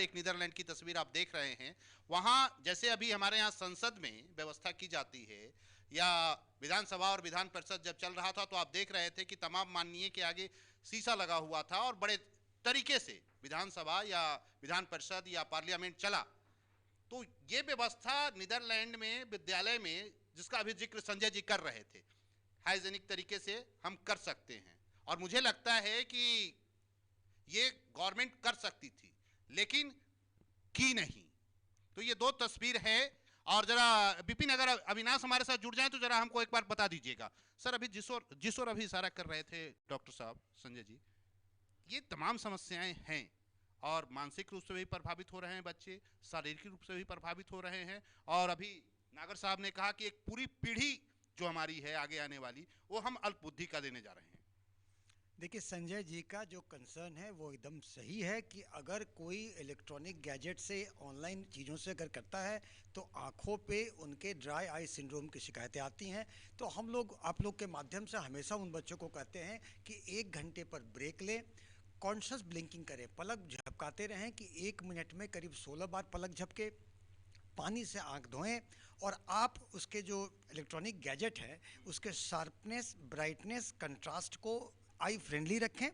एक नीदरलैंड की तस्वीर आप देख रहे हैं। वहाँ जैसे अभी हमारे यहाँ संसद में व्यवस्था की जाती है या विधानसभा और विधान परिषद जब चल रहा था तो आप देख रहे थे कि तमाम माननीय के आगे शीशा लगा हुआ था और बड़े तरीके से विधानसभा या विधान परिषद या पार्लियामेंट चला। तो ये व्यवस्था नीदरलैंड में विद्यालय में, जिसका अभी जिक्र संजय जी कर रहे थे, हाइजेनिक तरीके से हम कर सकते हैं और मुझे लगता है कि ये गवर्नमेंट कर सकती थी लेकिन की नहीं। तो ये दो तस्वीर है। और जरा विपिन, अगर अविनाश हमारे साथ जुड़ जाए तो जरा हमको एक बार बता दीजिएगा। सर, अभी जिस ओर अभी इशारा कर रहे थे डॉक्टर साहब, संजय जी, ये तमाम समस्याएं हैं और मानसिक रूप से भी प्रभावित हो रहे हैं बच्चे, शारीरिक रूप से भी प्रभावित हो रहे हैं। और अभी नागर साहब ने कहा कि एक पूरी पीढ़ी जो हमारी है आगे आने वाली, वो हम अल्पबुद्धि का देने जा रहे हैं। देखिए, संजय जी का जो कंसर्न है वो एकदम सही है कि अगर कोई इलेक्ट्रॉनिक गैजेट से, ऑनलाइन चीज़ों से अगर करता है तो आँखों पे उनके ड्राई आई सिंड्रोम की शिकायतें आती हैं। तो हम लोग आप लोग के माध्यम से हमेशा उन बच्चों को कहते हैं कि 1 घंटे पर ब्रेक लें, कॉन्शियस ब्लिंकिंग करें, पलक झपकाते रहें कि 1 मिनट में करीब 16 बार पलक झपके, पानी से आंख धोएं और आप उसके जो इलेक्ट्रॉनिक गैजेट है उसके शार्पनेस, ब्राइटनेस, कंट्रास्ट को आई फ्रेंडली रखें।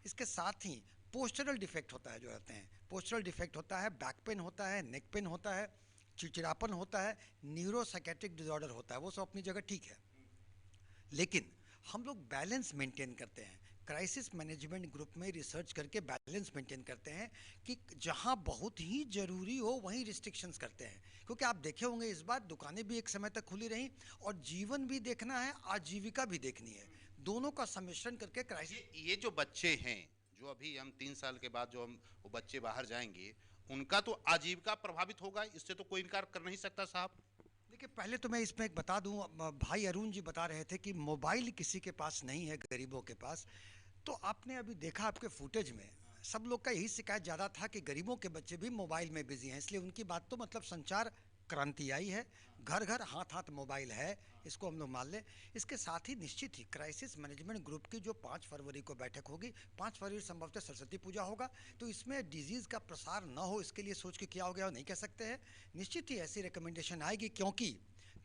इसके साथ ही पोस्चरल डिफेक्ट होता है, जो रहते हैं पोस्चरल डिफेक्ट होता है, बैक पेन होता है, नेक पेन होता है, चिड़चिड़ापन होता है, न्यूरोसाइकेट्रिक डिसऑर्डर होता है, वो सब अपनी जगह ठीक है। लेकिन हम लोग बैलेंस मेंटेन करते हैं, क्राइसिस मैनेजमेंट ग्रुप में रिसर्च करके बैलेंस मेंटेन करते हैं कि जहां बहुत ही ज़रूरी हो वहीं रिस्ट्रिक्शंस करते हैं। क्योंकि आप देखे होंगे इस बार दुकानें भी एक समय तक खुली रहीं और जीवन भी देखना है, आजीविका भी देखनी है, दोनों का सम्मिश्रण करके क्राइसिस। ये जो बच्चे हैं, जो अभी हम 3 साल के बाद जो हम वो बच्चे बाहर जाएंगे, उनका तो आजीविका प्रभावित होगा, इससे तो कोई इनकार कर नहीं सकता साहब। देखिए, पहले तो मैं इसमें एक बता दूं, भाई अरुण जी बता रहे थे कि मोबाइल किसी के पास नहीं है, गरीबों के पास। तो आपने अभी देखा आपके फुटेज में सब लोग का यही शिकायत ज़्यादा था कि गरीबों के बच्चे भी मोबाइल में बिजी हैं, इसलिए उनकी बात तो मतलब संचार क्रांति आई है, घर घर हाथ हाथ मोबाइल है, इसको हम लोग मान लें। इसके साथ ही निश्चित ही क्राइसिस मैनेजमेंट ग्रुप की जो 5 फरवरी को बैठक होगी, 5 फरवरी संभवतः सरस्वती पूजा होगा, तो इसमें डिजीज़ का प्रसार ना हो इसके लिए सोच के किया हो गया नहीं कह सकते हैं। निश्चित ही ऐसी रिकमेंडेशन आएगी, क्योंकि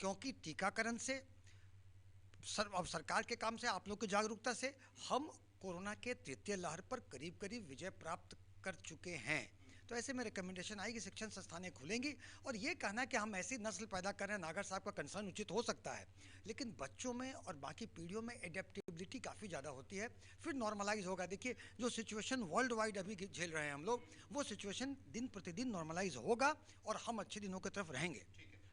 क्योंकि टीकाकरण से अब सरकार के काम से, आप लोग की जागरूकता से हम कोरोना के तृतीय लहर पर करीब करीब विजय प्राप्त कर चुके हैं। तो ऐसे में रिकमेंडेशन आएगी, शिक्षण संस्थानें खुलेंगी। और ये कहना कि हम ऐसी नस्ल पैदा कर रहे हैं, नागर साहब का कंसर्न उचित हो सकता है, लेकिन बच्चों में और बाकी पीढ़ियों में एडेप्टेबिलिटी काफ़ी ज़्यादा होती है, फिर नॉर्मलाइज होगा। देखिए, जो सिचुएशन वर्ल्ड वाइड अभी झेल रहे हैं हम लोग, वो सिचुएशन दिन प्रतिदिन नॉर्मलाइज होगा और हम अच्छे दिनों की तरफ रहेंगे।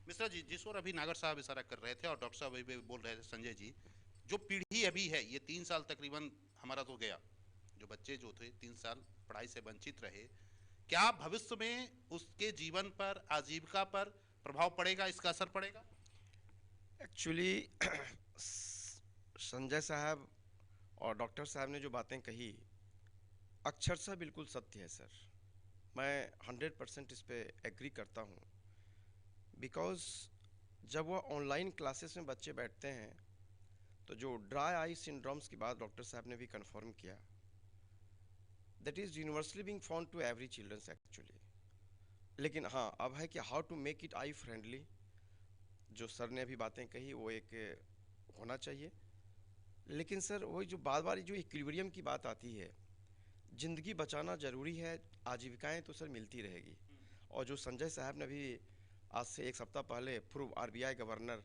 मिश्रा जी, जिस ओर अभी नागर साहब इशारा कर रहे थे और डॉक्टर साहब अभी बोल रहे थे, संजय जी, जो पीढ़ी अभी है, ये 3 साल तकरीबन हमारा तो गया, जो बच्चे जो थे 3 साल पढ़ाई से वंचित रहे, क्या भविष्य में उसके जीवन पर, आजीविका पर प्रभाव पड़ेगा, इसका असर पड़ेगा? एक्चुअली संजय साहब और डॉक्टर साहब ने जो बातें कही अक्षरशः बिल्कुल सत्य है सर। मैं 100% इस पे एग्री करता हूँ। बिकॉज़ जब वह ऑनलाइन क्लासेस में बच्चे बैठते हैं तो जो ड्राई आई सिंड्रोम्स की बात डॉक्टर साहब ने भी कंफर्म किया, that is universally being found to every childrens actually. लेकिन हाँ, अब है कि how to make it eye friendly, जो सर ने अभी बातें कही वो एक होना चाहिए। लेकिन सर वही जो बार बार जो इक्विलिब्रियम की बात आती है, ज़िंदगी बचाना ज़रूरी है, आजीविकाएं तो सर मिलती रहेगी। और जो संजय साहब ने भी आज से 1 सप्ताह पहले पूर्व आरबीआई गवर्नर